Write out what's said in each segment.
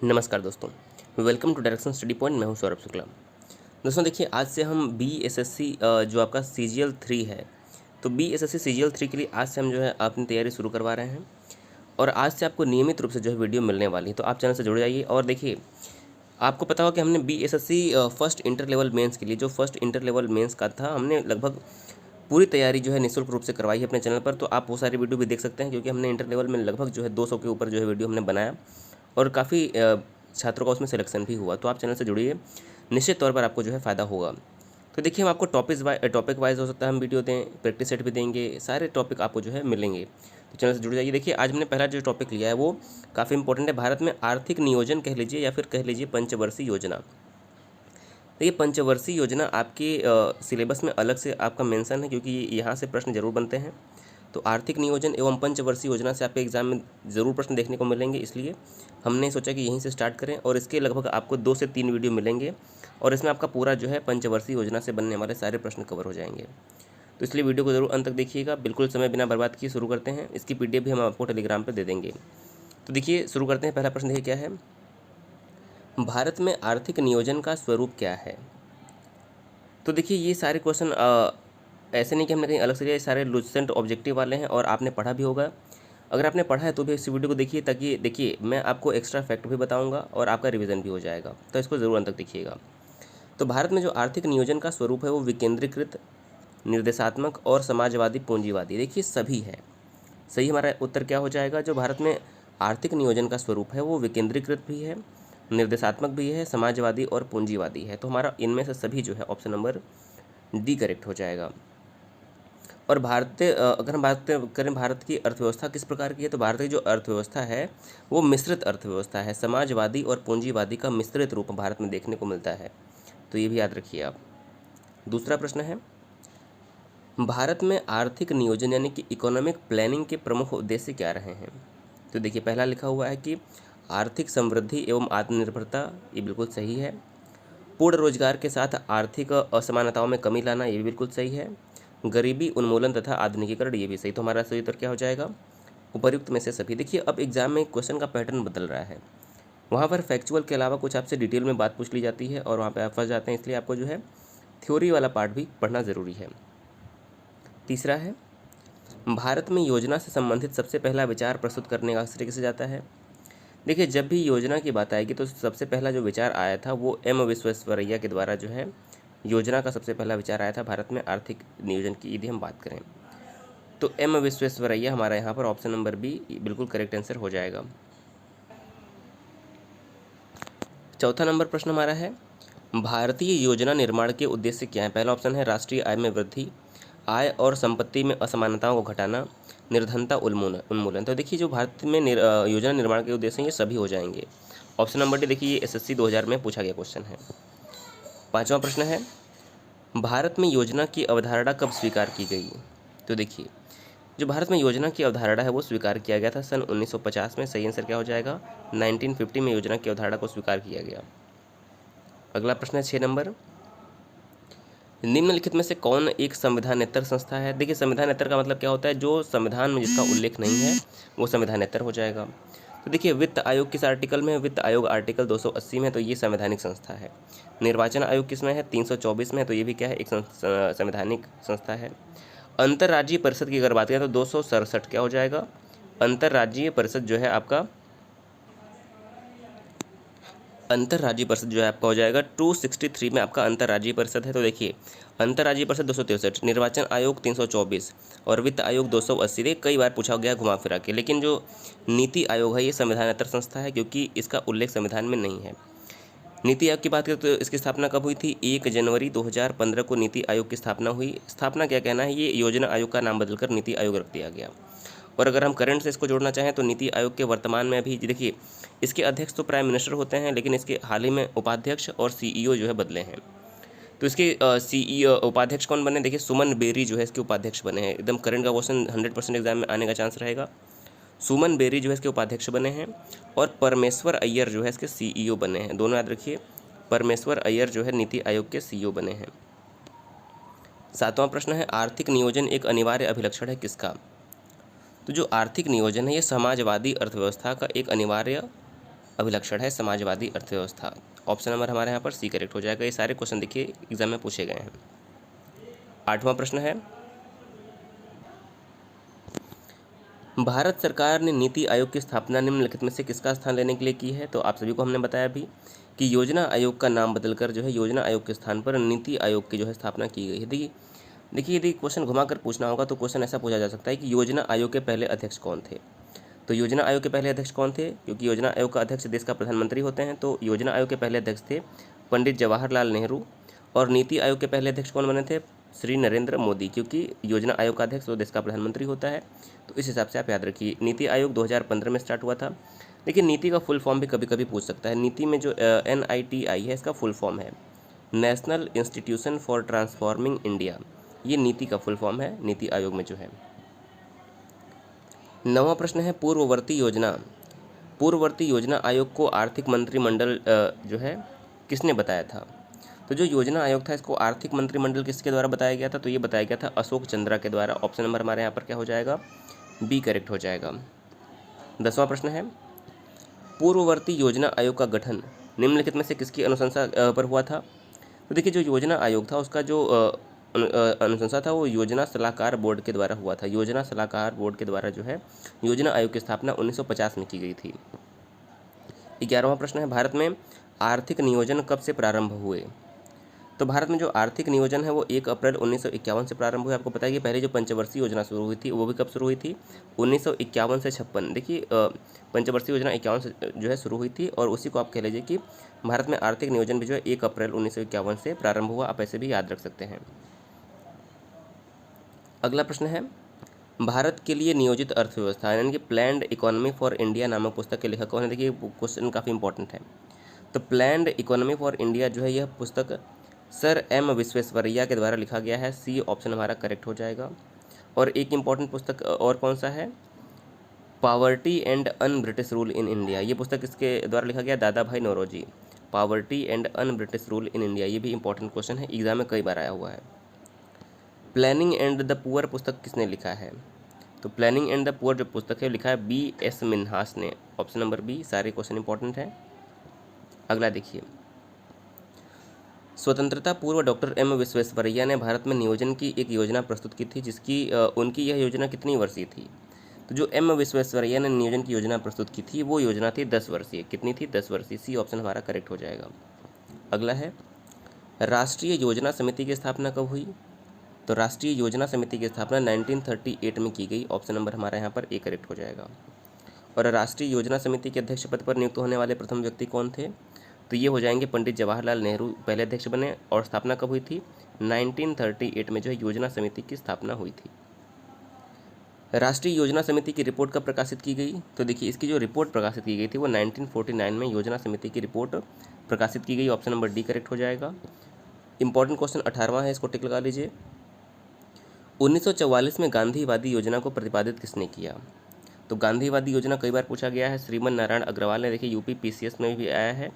नमस्कार दोस्तों, welcome to Direction Study Point. मैं हूं सौरभ शुक्ला। दोस्तों देखिए, आज से हम बीएसएससी जो आपका सीजीएल 3 है, तो बीएसएससी सीजीएल 3 के लिए आज से हम जो है अपनी तैयारी शुरू करवा रहे हैं और आज से आपको नियमित रूप से जो है वीडियो मिलने वाली है। तो आप चैनल से जुड़ जाइए। और देखिए, आपको पता हो कि हमने BSSC first inter level mains के लिए जो फर्स्ट इंटर लेवल मेंस का था, हमने लगभग पूरी तैयारी जो है निःशुल्क रूप से करवाई है अपने चैनल पर। तो आप वो सारी वीडियो भी देख सकते हैं, क्योंकि हमने इंटर लेवल में लगभग जो है 200 के ऊपर जो है वीडियो हमने बनाया और काफ़ी छात्रों का उसमें सिलेक्शन भी हुआ। तो आप चैनल से जुड़िए, निश्चित तौर पर आपको जो है फ़ायदा होगा। तो देखिए, हम आपको टॉपिक वाइज हो सकता है हम वीडियो दें, प्रैक्टिस सेट भी देंगे, सारे टॉपिक आपको जो है मिलेंगे। तो चैनल से जुड़ जाइए। देखिए, आज हमने पहला जो टॉपिक लिया है वो काफ़ी इंपॉर्टेंट है। भारत में आर्थिक नियोजन कह लीजिए या फिर कह लीजिए पंचवर्षीय योजना। देखिए, पंचवर्षीय योजना आपके सिलेबस में अलग से आपका मेंशन है, क्योंकि यहाँ से प्रश्न जरूर बनते हैं। तो आर्थिक नियोजन एवं पंचवर्षीय योजना से आपके एग्जाम में ज़रूर प्रश्न देखने को मिलेंगे, इसलिए हमने सोचा कि यहीं से स्टार्ट करें। और इसके लगभग आपको 2 से 3 वीडियो मिलेंगे और इसमें आपका पूरा जो है पंचवर्षीय योजना से बनने वाले सारे प्रश्न कवर हो जाएंगे। तो इसलिए वीडियो को ज़रूर अंत तक देखिएगा। बिल्कुल समय बिना बर्बाद किए शुरू करते हैं। इसकी पीडीएफ भी हम आपको टेलीग्राम पर दे देंगे। तो देखिए, शुरू करते हैं। पहला प्रश्न देखिए क्या है, भारत में आर्थिक नियोजन का स्वरूप क्या है। तो देखिए, ये सारे क्वेश्चन ऐसे नहीं कि हमने कहीं अलग से लिया, ये सारे लुसेंट ऑब्जेक्टिव वाले हैं और आपने पढ़ा भी होगा। अगर आपने पढ़ा है तो भी इस वीडियो को देखिए, ताकि देखिए मैं आपको एक्स्ट्रा फैक्ट भी बताऊंगा और आपका रिवीजन भी हो जाएगा। तो इसको ज़रूर अंत तक देखिएगा। तो भारत में जो आर्थिक नियोजन का स्वरूप है वो विकेंद्रीकृत, निर्देशात्मक और समाजवादी पूंजीवादी। देखिए, सभी है सही। हमारा उत्तर क्या हो जाएगा, जो भारत में आर्थिक नियोजन का स्वरूप है वो विकेंद्रीकृत भी है, निर्देशात्मक भी है, समाजवादी और पूंजीवादी है। तो हमारा इनमें से सभी जो है ऑप्शन नंबर डी करेक्ट हो जाएगा। और अगर हम बात करें भारत की अर्थव्यवस्था किस प्रकार की है, तो भारत की जो अर्थव्यवस्था है वो मिश्रित अर्थव्यवस्था है। समाजवादी और पूंजीवादी का मिश्रित रूप भारत में देखने को मिलता है। तो ये भी याद रखिए आप। दूसरा प्रश्न है, भारत में आर्थिक नियोजन यानी कि इकोनॉमिक प्लानिंग के प्रमुख उद्देश्य क्या रहे हैं। तो देखिए, पहला लिखा हुआ है कि आर्थिक समृद्धि एवं आत्मनिर्भरता। ये बिल्कुल सही है। पूर्ण रोजगार के साथ आर्थिक असमानताओं में कमी लाना, ये भी बिल्कुल सही है। गरीबी उन्मूलन तथा आधुनिकीकरण, ये भी सही। तो हमारा सही उत्तर क्या हो जाएगा, उपर्युक्त में से सभी। देखिए, अब एग्जाम में क्वेश्चन का पैटर्न बदल रहा है। वहाँ पर फैक्चुअल के अलावा कुछ आपसे डिटेल में बात पूछ ली जाती है और वहाँ पे आप फंस जाते हैं, इसलिए आपको जो है थ्योरी वाला पार्ट भी पढ़ना ज़रूरी है। तीसरा है, भारत में योजना से संबंधित सबसे पहला विचार प्रस्तुत करने का श्रेय किसे जाता है। देखिए, जब भी योजना की बात आएगी तो सबसे पहला जो विचार आया था वो एम विश्वेश्वरैया के द्वारा जो है योजना का सबसे पहला विचार आया था भारत में आर्थिक नियोजन की, यदि हम बात करें तो एम विश्वेश्वरैया हमारा यहाँ पर ऑप्शन नंबर बी बिल्कुल करेक्ट आंसर हो जाएगा। चौथा नंबर प्रश्न हमारा है, भारतीय योजना निर्माण के उद्देश्य क्या है। पहला ऑप्शन है राष्ट्रीय आय में वृद्धि, आय और संपत्ति में असमानताओं को घटाना, निर्धनता उन्मूलन। तो देखिए, जो भारत में योजना निर्माण के उद्देश्य ये सभी हो जाएंगे। ऑप्शन नंबर डी, देखिए ये एसएससी 2000 में पूछा गया क्वेश्चन है। पांचवा प्रश्न है, भारत में योजना की अवधारणा कब स्वीकार की गई। तो देखिए, जो भारत में योजना की अवधारणा है वो स्वीकार किया गया था सन 1950 में। सही आंसर क्या हो जाएगा, 1950 में योजना की अवधारणा को स्वीकार किया गया। अगला प्रश्न है 6 नंबर, निम्नलिखित में से कौन एक संविधानेतर संस्था है। देखिए, संविधानेतर का मतलब क्या होता है, जो संविधान में जिसका उल्लेख नहीं है वो संविधानेतर हो जाएगा। तो देखिए, वित्त आयोग किस आर्टिकल में है, वित्त आयोग आर्टिकल 280 में, तो ये संवैधानिक संस्था है। निर्वाचन आयोग किस में है, 324 में, तो ये भी क्या है, एक संवैधानिक संस्था है। अंतर्राज्यीय परिषद की अगर बात करें तो 267 क्या हो जाएगा, अंतर्राज्यीय परिषद जो है आपका, अंतर्राज्यीय परिषद जो है आपका हो जाएगा 263 में आपका अंतर्राज्यीय परिषद है। तो देखिए, अंतर्राज्यीय परिषद 263, निर्वाचन आयोग 324 और वित्त आयोग 280। देखिए, कई बार पूछा गया घुमा फिरा के, लेकिन जो नीति आयोग है ये संविधानेतर संस्था है, क्योंकि इसका उल्लेख संविधान में नहीं है। नीति आयोग की बात करें तो इसकी स्थापना कब हुई थी, 1 जनवरी 2015 को नीति आयोग की स्थापना हुई। स्थापना क्या कहना है, ये योजना आयोग का नाम बदलकर नीति आयोग रख दिया गया। और अगर हम करंट से इसको जोड़ना चाहें तो नीति आयोग के वर्तमान में अभी देखिए, इसके अध्यक्ष तो प्राइम मिनिस्टर होते हैं, लेकिन इसके हाल ही में उपाध्यक्ष और सीईओ जो है बदले हैं। तो इसके सीईओ उपाध्यक्ष कौन बने, देखिए सुमन बेरी जो है इसके उपाध्यक्ष बने हैं। एकदम करंट का क्वेश्चन 100% एग्जाम में आने का चांस रहेगा। सुमन बेरी जो है इसके उपाध्यक्ष बने हैं और परमेश्वर अय्यर जो है इसके सीईओ बने हैं। दोनों याद रखिए, परमेश्वर अय्यर जो है नीति आयोग के सीईओ बने हैं। सातवां प्रश्न है, आर्थिक नियोजन एक अनिवार्य अभिलक्षण है किसका। तो जो आर्थिक नियोजन है ये समाजवादी अर्थव्यवस्था का एक अनिवार्य अभिलक्षण है समाजवादी अर्थव्यवस्था। ऑप्शन नंबर हमारे यहाँ पर सी करेक्ट हो जाएगा। ये सारे क्वेश्चन देखिए एग्जाम में पूछे गए हैं। 8वां प्रश्न है, भारत सरकार ने नीति आयोग की स्थापना निम्नलिखित में से किसका स्थान लेने के लिए की है? तो आप सभी को हमने बताया भी कि योजना आयोग का नाम बदलकर जो है योजना आयोग के स्थान पर नीति आयोग की जो है स्थापना की गई है। देखिए यदि क्वेश्चन घुमाकर पूछना होगा तो क्वेश्चन ऐसा पूछा जा सकता है कि योजना आयोग के पहले अध्यक्ष कौन थे? तो योजना आयोग के पहले अध्यक्ष कौन थे? क्योंकि योजना आयोग का अध्यक्ष देश का प्रधानमंत्री होते हैं, तो योजना आयोग के पहले अध्यक्ष थे पंडित जवाहरलाल नेहरू। और नीति आयोग के पहले अध्यक्ष कौन बने थे? श्री नरेंद्र मोदी, क्योंकि योजना आयोग का अध्यक्ष तो देश का प्रधानमंत्री होता है। तो इस हिसाब से आप याद रखिए। नीति आयोग 2015 में स्टार्ट हुआ था। देखिए नीति का फुल फॉर्म भी कभी कभी पूछ सकता है। नीति में जो NITI है, इसका फुल फॉर्म है national institution for transforming India. ये नीति का फुल फॉर्म है नीति आयोग में जो है। 9वां प्रश्न है, पूर्ववर्ती योजना आयोग को आर्थिक मंत्रिमंडल जो है किसने बताया था? तो जो योजना आयोग था इसको आर्थिक मंत्रिमंडल किसके द्वारा बताया गया था? तो ये बताया गया था अशोक चंद्रा के द्वारा। ऑप्शन नंबर हमारे यहाँ पर क्या हो जाएगा? बी करेक्ट हो जाएगा। 10वां प्रश्न है, पूर्ववर्ती योजना आयोग का गठन निम्नलिखित में से किसकी अनुशंसा पर हुआ था? तो देखिए जो योजना आयोग था उसका जो अनुशंसा था वो योजना सलाहकार बोर्ड के द्वारा हुआ था। योजना सलाहकार बोर्ड के द्वारा जो है योजना आयोग की स्थापना 1950 में की गई थी। 11वां प्रश्न है, भारत में आर्थिक नियोजन कब से प्रारंभ हुए? तो भारत में जो आर्थिक नियोजन है वो 1 अप्रैल 1951 से प्रारंभ हुआ। आपको पता है कि पहले जो पंचवर्षीय योजना शुरू हुई थी वो भी कब शुरू हुई थी? 1951 से 56। देखिए पंचवर्षीय योजना 51 से जो है शुरू हुई थी, और उसी को आप कह लीजिए कि भारत में आर्थिक नियोजन भी जो है 1 अप्रैल 1951 से प्रारंभ हुआ। आप ऐसे भी याद रख सकते हैं। अगला प्रश्न है, भारत के लिए नियोजित अर्थव्यवस्था यानी कि प्लान्ड इकोनॉमी फॉर इंडिया नामक पुस्तक के लेखक कौन है? देखिए क्वेश्चन काफ़ी इंपॉर्टेंट है। तो प्लान्ड इकोनॉमी फॉर इंडिया जो है यह पुस्तक सर M विश्वेश्वरैया के द्वारा लिखा गया है। सी ऑप्शन हमारा करेक्ट हो जाएगा। और एक इम्पॉर्टेंट पुस्तक और कौन सा है? Poverty and un British rule in India. ये पुस्तक किसके द्वारा लिखा गया? Dadabhai Naoroji. Poverty and un British rule in India, ये भी इंपॉर्टेंट क्वेश्चन है, एग्जाम में कई बार आया हुआ है। प्लानिंग एंड द पुअर पुस्तक किसने लिखा है? तो प्लानिंग एंड द पुअर जो पुस्तक है लिखा है B.S. मिन्हास ने। Option number B. सारे क्वेश्चन इंपॉर्टेंट है। अगला देखिए, स्वतंत्रता पूर्व डॉक्टर M विश्वेश्वरैया ने भारत में नियोजन की एक योजना प्रस्तुत की थी, जिसकी उनकी यह योजना कितनी वर्षीय थी? तो जो M विश्वेश्वरैया ने नियोजन की योजना प्रस्तुत की थी वो योजना थी 10 वर्षीय। कितनी थी? 10 वर्षीय। सी ऑप्शन हमारा करेक्ट हो जाएगा। अगला है, राष्ट्रीय योजना समिति की स्थापना कब हुई? तो राष्ट्रीय योजना समिति की स्थापना 1938 में की गई। ऑप्शन नंबर हमारा यहाँ पर ए करेक्ट हो जाएगा। और राष्ट्रीय योजना समिति के अध्यक्ष पद पर नियुक्त होने वाले प्रथम व्यक्ति कौन थे? तो ये हो जाएंगे पंडित जवाहरलाल नेहरू पहले अध्यक्ष बने। और स्थापना कब हुई थी? 1938 में जो है योजना समिति की स्थापना हुई थी। राष्ट्रीय योजना समिति की रिपोर्ट कब प्रकाशित की गई? तो देखिए इसकी जो रिपोर्ट प्रकाशित की गई थी वो 1949 में योजना समिति की रिपोर्ट प्रकाशित की गई। ऑप्शन नंबर डी करेक्ट हो जाएगा। इंपॉर्टेंट क्वेश्चन 18वां है, इसको टिक लगा लीजिए। 1944 में गांधीवादी योजना को प्रतिपादित किसने किया? तो गांधीवादी योजना कई बार पूछा गया है। श्रीमन नारायण अग्रवाल ने। देखिए यूपी PCS में भी आया है।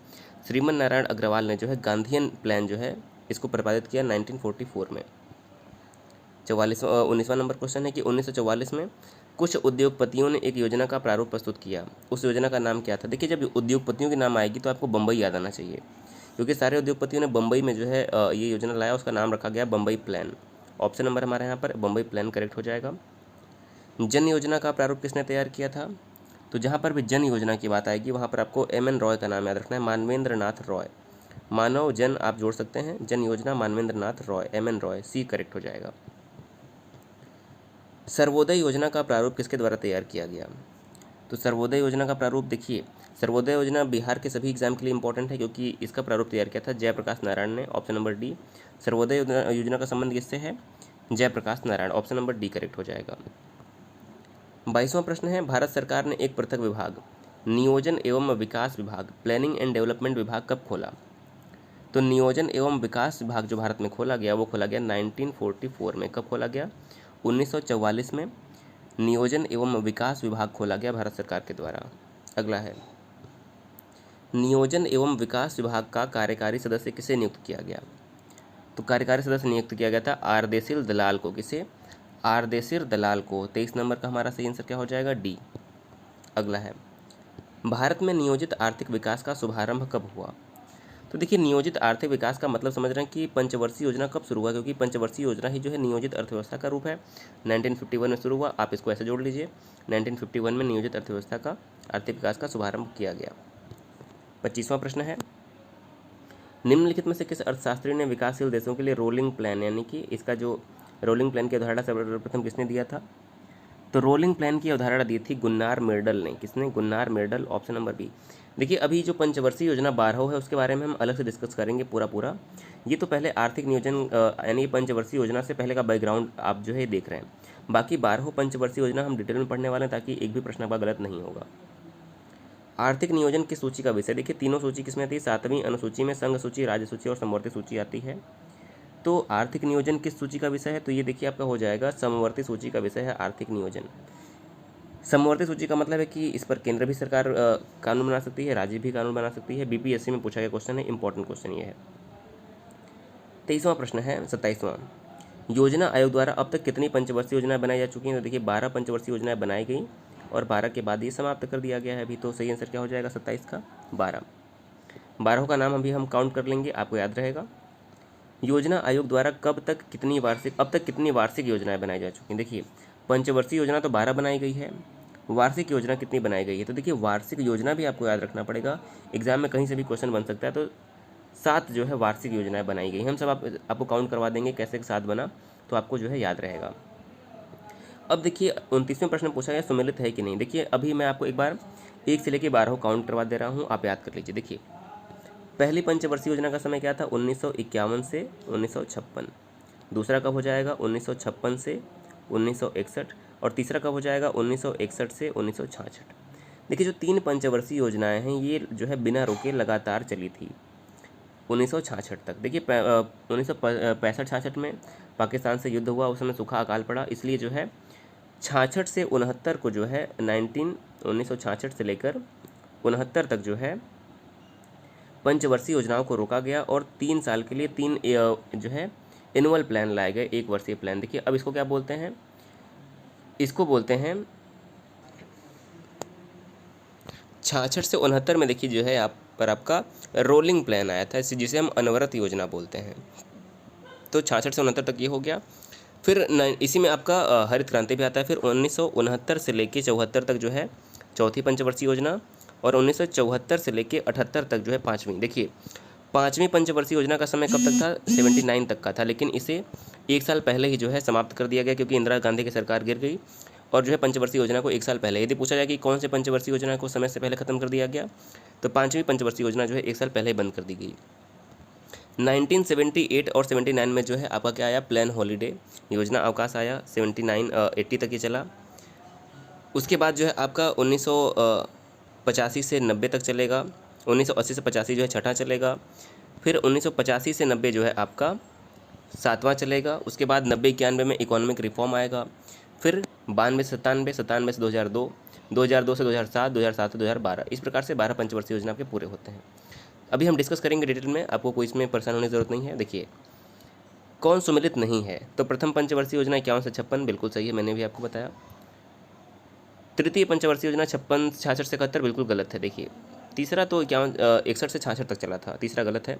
श्रीमन नारायण अग्रवाल ने जो है गांधीयन प्लान जो है इसको प्रतिपादित किया 1944 में। 19वां नंबर क्वेश्चन है कि 1944 में कुछ उद्योगपतियों ने एक योजना का प्रारूप प्रस्तुत किया। उस योजना का नाम क्या था? देखिए जब उद्योगपतियों के नाम आएगी तो आपको बम्बई याद आना चाहिए, क्योंकि सारे उद्योगपतियों ने बम्बई में जो है ये योजना लाया। उसका नाम रखा गया बम्बई प्लान। ऑप्शन नंबर हमारे यहाँ पर बम्बई प्लान करेक्ट हो जाएगा। जन योजना का प्रारूप किसने तैयार किया था? तो जहाँ पर भी जन योजना की बात आएगी वहाँ पर आपको M.N. रॉय का नाम याद रखना है। मानवेंद्र नाथ रॉय। मानव जन आप जोड़ सकते हैं, जन योजना Manvendra Nath Roy, M.N. Roy. C correct हो जाएगा। सर्वोदय योजना का प्रारूप किसके द्वारा तैयार किया गया? तो सर्वोदय योजना का प्रारूप देखिए, सर्वोदय योजना बिहार के सभी एग्जाम के लिए इंपॉर्टेंट है, क्योंकि इसका प्रारूप तैयार किया था जयप्रकाश नारायण ने। Option number D. सर्वोदय योजना का संबंध किससे है? Jayaprakash Narayan. Option number D correct हो जाएगा। 22वां प्रश्न है, भारत सरकार ने एक पृथक विभाग नियोजन एवं विकास विभाग प्लानिंग एंड डेवलपमेंट विभाग कब खोला? तो नियोजन एवं विकास विभाग जो भारत में खोला गया वो खोला गया 1944 में। कब खोला गया? 1944 में नियोजन एवं विकास विभाग खोला गया भारत सरकार के द्वारा। अगला है, नियोजन एवं विकास विभाग का कार्यकारी सदस्य किसे नियुक्त किया गया? तो कार्यकारी सदस्य नियुक्त किया गया था आरदेशिर दलाल को। किसे? आरदेशिर दलाल को। 23 नंबर का हमारा सही आंसर क्या हो जाएगा? डी। अगला है, भारत में नियोजित आर्थिक विकास का शुभारंभ कब हुआ? तो देखिए, नियोजित आर्थिक विकास का मतलब समझ रहे हैं कि पंचवर्षीय योजना कब शुरू हुआ, क्योंकि पंचवर्षीय योजना ही जो है नियोजित अर्थव्यवस्था का रूप है। 1951 में शुरू हुआ, आप इसको ऐसे जोड़ लीजिए। 1951 में नियोजित अर्थव्यवस्था का आर्थिक विकास का शुभारंभ किया गया। 25वां प्रश्न है, निम्नलिखित में से किस अर्थशास्त्री ने विकासशील देशों के लिए रोलिंग प्लान, यानी कि इसका जो रोलिंग प्लान की अवधारणा सर्वप्रथम किसने दिया था? तो रोलिंग प्लान की अवधारणा दी थी गुन्नार मिर्डल ने। किसने? Gunnar Myrdal, option number B. देखिए, अभी जो पंचवर्षीय योजना 12 है उसके बारे में हम अलग से डिस्कस करेंगे पूरा। ये तो पहले आर्थिक नियोजन यानी पंचवर्षीय योजना से पहले का बैकग्राउंड आप जो है देख रहे हैं। बाकी 12 पंचवर्षीय योजना हम डिटेल में पढ़ने वाले हैं, ताकि एक भी प्रश्न आपका गलत नहीं होगा। आर्थिक नियोजन किस सूची का विषय? देखिए, तीनों सूची किसमें आती है? 7वीं अनुसूची में संघ सूची, राज्य सूची और समवर्ती सूची आती है। तो आर्थिक नियोजन किस सूची का विषय है? तो ये देखिए आपका हो जाएगा समवर्ती सूची का विषय है आर्थिक नियोजन। समवर्ती सूची का मतलब है कि इस पर केंद्र भी सरकार कानून बना सकती है, राज्य भी कानून बना सकती है। बीपीएससी में पूछा गया क्वेश्चन है, इंपॉर्टेंट क्वेश्चन ये है। 23वां प्रश्न है, 27वां, योजना आयोग द्वारा अब तक कितनी पंचवर्षीय योजनाएं बनाई जा चुकी हैं? तो देखिए 12 पंचवर्षीय योजनाएं बनाई गई और 12 के बाद ये समाप्त कर दिया गया है अभी। तो सही आंसर क्या हो जाएगा 27 का? 12 का नाम अभी हम काउंट कर लेंगे, आपको याद रहेगा। योजना आयोग द्वारा अब तक कितनी वार्षिक योजनाएं बनाई जा चुकी हैं? देखिए, पंचवर्षीय योजना तो 12 बनाई गई है, वार्षिक योजना कितनी बनाई गई है? तो देखिए, वार्षिक योजना भी आपको याद रखना पड़ेगा, एग्जाम में कहीं से भी क्वेश्चन बन सकता है। तो 7 जो है वार्षिक योजनाएं बनाई गई। हम सब आपको काउंट करवा देंगे कैसे 7 बना, तो आपको जो है याद रहेगा। अब देखिए 29वें प्रश्न में पूछा गया सुमेलित है कि नहीं। देखिए, अभी मैं आपको एक बार 1 से लेकर 12 काउंट करवा दे रहा हूँ, आप याद कर लीजिए। देखिए, पहली पंचवर्षीय योजना का समय क्या था? 1951 से 1956। दूसरा कब हो जाएगा? 1956 से 1961। और तीसरा कब हो जाएगा? 1961 से 1966। देखिए, जो 3 पंचवर्षीय योजनाएं हैं ये जो है बिना रुके लगातार चली थी 1966 तक। देखिए 1965-66 में पाकिस्तान से युद्ध हुआ, उस समय सूखा अकाल पड़ा, इसलिए जो है 66 से 69 को जो है 1966 से लेकर 69 तक जो है पंचवर्षीय योजनाओं को रोका गया और 3 साल के लिए 3 जो है एनुअल प्लान लाए गए, 1 वर्षीय प्लान। देखिए, अब इसको क्या बोलते हैं? इसको बोलते हैं 66 से 69 में देखिए जो है आप पर आपका रोलिंग प्लान आया था, जिसे हम अनवरत योजना बोलते हैं। तो 66 से 69 तक ये हो गया। फिर इसी में आपका हरित क्रांति भी आता है। फिर 1969 से लेके 74 तक जो है चौथी पंचवर्षीय योजना, और 1974 से लेके 78 तक जो है 5वीं। देखिए, 5वीं पंचवर्षीय योजना का समय कब तक था? 79 तक का था, लेकिन इसे 1 साल पहले ही जो है समाप्त कर दिया गया, क्योंकि इंदिरा गांधी की सरकार गिर गई और जो है पंचवर्षीय योजना को 1 साल पहले, यदि पूछा जाए कि कौन से पंचवर्षीय योजना को समय से पहले खत्म कर दिया गया, तो 5वीं पंचवर्षीय योजना जो है 1 साल पहले ही बंद कर दी गई। 1978 और 79 में जो है आपका क्या आया? प्लान हॉलीडे योजना अवकाश आया। 80 तक ये चला। उसके बाद जो है आपका 1985 से 90 तक चलेगा। 1980 से 85 जो है छठा चलेगा। फिर 1985 से 90 जो है आपका 7वां चलेगा। उसके बाद 90-91 में इकोनॉमिक रिफॉर्म आएगा। फिर 92 से 97, 97 से 2002, 2002 से 2007, 2007 से 2012, इस प्रकार से 12 पंचवर्षीय योजना आपके पूरे होते हैं। अभी हम डिस्कस करेंगे डिटेल में, आपको कोई इसमें परेशान होने की जरूरत नहीं है। देखिए, कौन सुमेलित नहीं है? तो प्रथम पंचवर्षीय योजना 51 से 56 बिल्कुल सही है, मैंने भी आपको बताया। तृतीय पंचवर्षीय योजना 66 से 71 बिल्कुल गलत है। देखिए, तीसरा तो 61 से 66 तक चला था, तीसरा गलत है।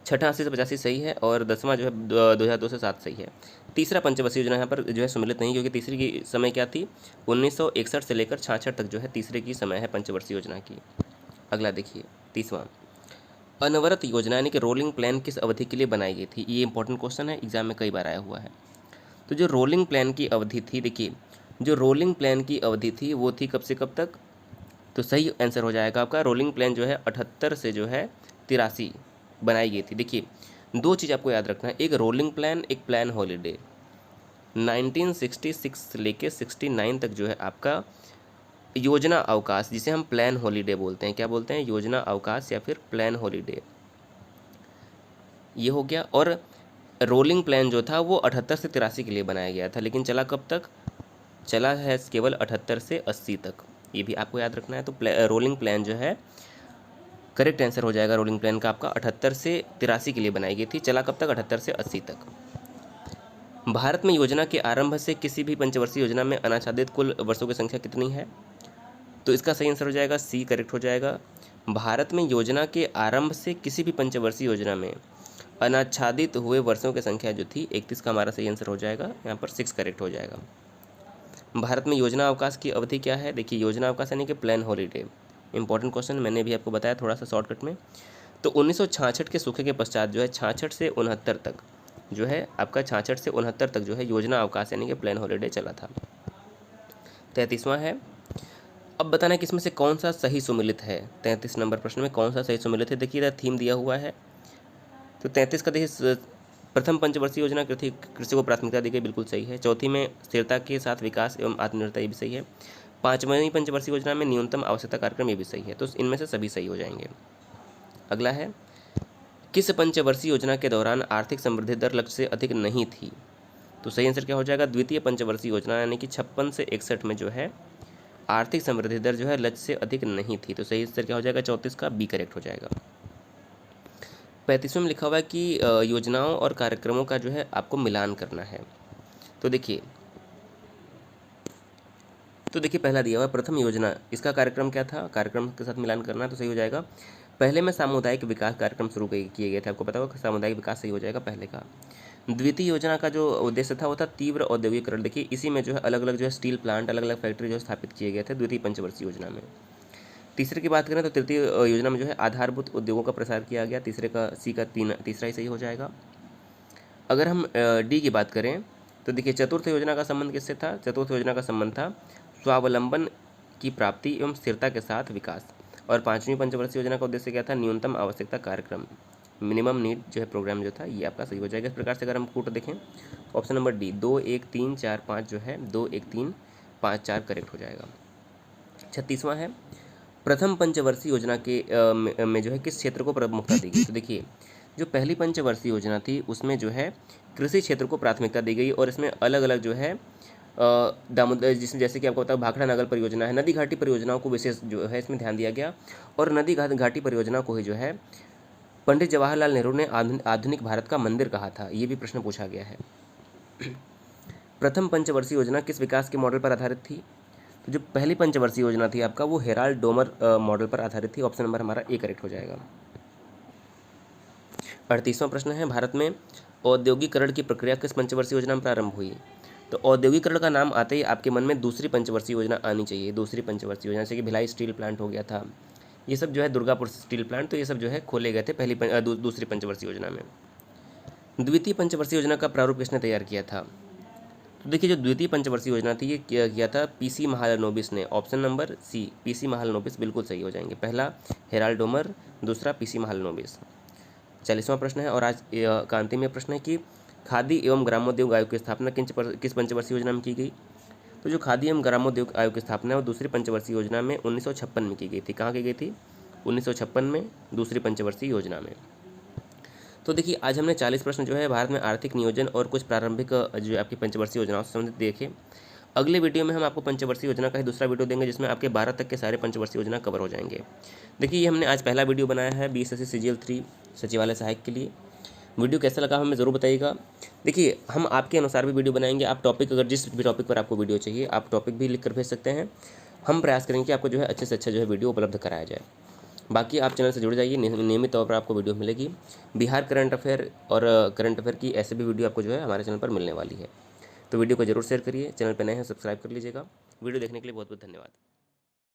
छठा 80 से 85 सही है, और 10वां जो है 2002 से 7 सही है। तीसरा पंचवर्षीय योजना यहाँ पर जो है सुमेलित नहीं, क्योंकि तीसरी की समय क्या थी? 1961 से लेकर 66 तक जो है तीसरे की समय है पंचवर्षीय योजना की। अगला देखिए 30वां, अनवरत योजना यानी कि रोलिंग प्लान किस अवधि के लिए बनाई गई थी? ये इंपॉर्टेंट क्वेश्चन है, एग्जाम में कई बार आया हुआ है। तो जो रोलिंग प्लान की अवधि थी, देखिए जो रोलिंग प्लान की अवधि थी वो थी कब से कब तक? तो सही आंसर हो जाएगा आपका, रोलिंग प्लान जो है 78 से जो है 83 बनाई गई थी। देखिए, 2 चीज़ आपको याद रखना है, एक रोलिंग प्लान, एक प्लान हॉलीडे। 1966 से लेके 69 तक जो है आपका योजना अवकाश, जिसे हम प्लान हॉलीडे बोलते हैं, क्या बोलते हैं? योजना अवकाश या फिर प्लान हॉलीडे, ये हो गया। और रोलिंग प्लान जो था वो 78 से 83 के लिए बनाया गया था, लेकिन चला कब तक? चला है केवल 78 से 80 तक, ये भी आपको याद रखना है। तो रोलिंग प्लान जो है करेक्ट आंसर हो जाएगा रोलिंग प्लान का आपका 78 से 83 के लिए बनाई गई थी। चला कब तक? 78 से 80 तक। भारत में योजना के आरंभ से किसी भी पंचवर्षीय योजना में अनाच्छादित कुल वर्षों की संख्या कितनी है? तो इसका सही आंसर हो जाएगा सी करेक्ट हो जाएगा। भारत में योजना के आरंभ से किसी भी पंचवर्षीय योजना में अनाच्छादित हुए वर्षों की संख्या जो थी 31 का हमारा सही आंसर हो जाएगा, यहाँ पर 6 करेक्ट हो जाएगा। भारत में योजना अवकाश की अवधि क्या है? देखिए योजना अवकाश यानी कि प्लान हॉलीडे, इंपॉर्टेंट क्वेश्चन, मैंने भी आपको बताया थोड़ा सा शॉर्टकट में। तो 1966 के सूखे के पश्चात जो है 66 से 69 तक जो है आपका 66 से 69 तक जो है योजना अवकाश यानी कि प्लान हॉलीडे चला था। 33वां है, अब बताना कि इसमें से कौन सा सही सुमिलित है। 33 नंबर प्रश्न में कौन सा सही सुमिलित है? देखिए इधर थीम दिया हुआ है। तो 33 का देखिए प्रथम पंचवर्षीय योजना कृषि को प्राथमिकता दी गई, बिल्कुल सही है। चौथी में स्थिरता के साथ विकास एवं आत्मनिर्भरता, ये भी सही है। पाँचवीं पंचवर्षीय योजना में न्यूनतम आवश्यकता कार्यक्रम, ये भी सही है। तो इनमें से सभी सही हो जाएंगे। अगला है, किस पंचवर्षीय योजना के दौरान आर्थिक समृद्धि दर लक्ष्य से अधिक नहीं थी? तो सही आंसर क्या हो जाएगा? द्वितीय पंचवर्षीय योजना यानी कि 56 से 61 में जो है आर्थिक समृद्धि दर जो है लक्ष्य से अधिक नहीं थी। तो सही आंसर क्या हो जाएगा? 34 का बी करेक्ट हो जाएगा। 35वें में लिखा हुआ है कि योजनाओं और कार्यक्रमों का जो है आपको मिलान करना है। तो देखिए पहला दिया हुआ प्रथम योजना, इसका कार्यक्रम क्या था? कार्यक्रम के साथ मिलान करना, तो सही हो जाएगा। पहले में सामुदायिक विकास कार्यक्रम शुरू किए गए थे, आपको पता होगा सामुदायिक विकास सही हो जाएगा पहले का। द्वितीय योजना का जो उद्देश्य था वो था तीव्र औद्योगिकरण। देखिए इसी में जो है अलग अलग जो है स्टील प्लांट, अलग अलग फैक्ट्री जो है स्थापित किए गए थे द्वितीय पंचवर्षीय योजना में। तीसरे की बात करें तो तृतीय योजना में जो है आधारभूत उद्योगों का प्रसार किया गया। तीसरे का सी का तीसरा ही सही हो जाएगा। अगर हम डी की बात करें तो देखिए चतुर्थ योजना का संबंध किससे था? चतुर्थ योजना का संबंध था स्वावलंबन की प्राप्ति एवं स्थिरता के साथ विकास। और पाँचवीं पंचवर्षीय योजना का उद्देश्य क्या था? न्यूनतम आवश्यकता कार्यक्रम, मिनिमम नीड जो है प्रोग्राम जो था, ये आपका सही हो जाएगा। इस प्रकार से अगर हम कूट देखें ऑप्शन नंबर डी 2 1 3 4 5 जो है 2 1 3 5 4 करेक्ट हो जाएगा। 36वां है, प्रथम पंचवर्षीय योजना के में जो है किस क्षेत्र को प्रमुखता दी गई? तो देखिए जो पहली पंचवर्षीय योजना थी उसमें जो है कृषि क्षेत्र को प्राथमिकता दी गई और इसमें अलग अलग जो है दामोदर जिसमें जैसे कि आपको पता है भाखड़ा नागल परियोजना है, नदी घाटी परियोजनाओं को विशेष जो है इसमें ध्यान दिया गया। और नदी घाटी परियोजना को ही जो है पंडित जवाहरलाल नेहरू ने आधुनिक भारत का मंदिर कहा था, ये भी प्रश्न पूछा गया है। प्रथम पंचवर्षीय योजना किस विकास के मॉडल पर आधारित थी? तो जो पहली पंचवर्षीय योजना थी आपका वो हेराल्ड डोमर मॉडल पर आधारित थी। ऑप्शन नंबर हमारा ए करेक्ट हो जाएगा। 38वां प्रश्न है, भारत में औद्योगिकरण की प्रक्रिया किस पंचवर्षीय योजना में प्रारंभ हुई? तो औद्योगिकरण का नाम आते ही आपके मन में दूसरी पंचवर्षीय योजना आनी चाहिए। दूसरी पंचवर्षीय योजना जैसे कि भिलाई स्टील प्लांट हो गया था, ये सब जो है दुर्गापुर स्टील प्लांट, तो ये सब जो है खोले गए थे दूसरी पंचवर्षीय योजना में। द्वितीय पंचवर्षीय योजना का प्रारूप किसने तैयार किया था? तो देखिए जो द्वितीय पंचवर्षीय योजना थी ये किया था पीसी महालनोबिस ने। Option number C PC Mahalanobis बिल्कुल सही हो जाएंगे। पहला हेराल्ड डोमर, दूसरा पीसी महालनोबिस। 40वां प्रश्न है और आज का अंतिम प्रश्न है कि खादी एवं ग्रामोद्योग आयोग की स्थापना किस पंचवर्षीय योजना में की गई? तो जो खादी एवं ग्रामोद्योग आयोग की स्थापना है वो दूसरी पंचवर्षीय योजना में 1956 में की गई थी। कहाँ की गई थी? 1956 में, दूसरी पंचवर्षीय योजना में। तो देखिए आज हमने 40 प्रश्न जो है भारत में आर्थिक नियोजन और कुछ प्रारंभिक जो आपकी पंचवर्षीय योजनाओं से संबंधित देखे। अगले वीडियो में हम आपको पंचवर्षीय योजना का ही दूसरा वीडियो देंगे जिसमें आपके 12 तक के सारे पंचवर्षीय योजना कवर हो जाएंगे। देखिए ये हमने आज पहला वीडियो बनाया है बीएसएससी सीजीएल 3 सचिवालय सहायक के लिए। वीडियो कैसा लगा हमें ज़रूर बताइएगा। देखिए हम आपके अनुसार भी वीडियो बनाएंगे। आप टॉपिक अगर जिस भी टॉपिक पर आपको वीडियो चाहिए आप टॉपिक भी लिख कर भेज सकते हैं। हम प्रयास करेंगे कि आपको जो है अच्छे से अच्छा जो है वीडियो उपलब्ध कराया जाए। बाकी आप चैनल से जुड़ जाइए, नियमित तौर पर आपको वीडियो मिलेगी। बिहार करंट अफेयर और करंट अफेयर की ऐसे भी वीडियो आपको जो है हमारे चैनल पर मिलने वाली है। तो वीडियो को जरूर शेयर करिए, चैनल पर नए हैं सब्सक्राइब कर लीजिएगा। वीडियो देखने के लिए बहुत बहुत धन्यवाद।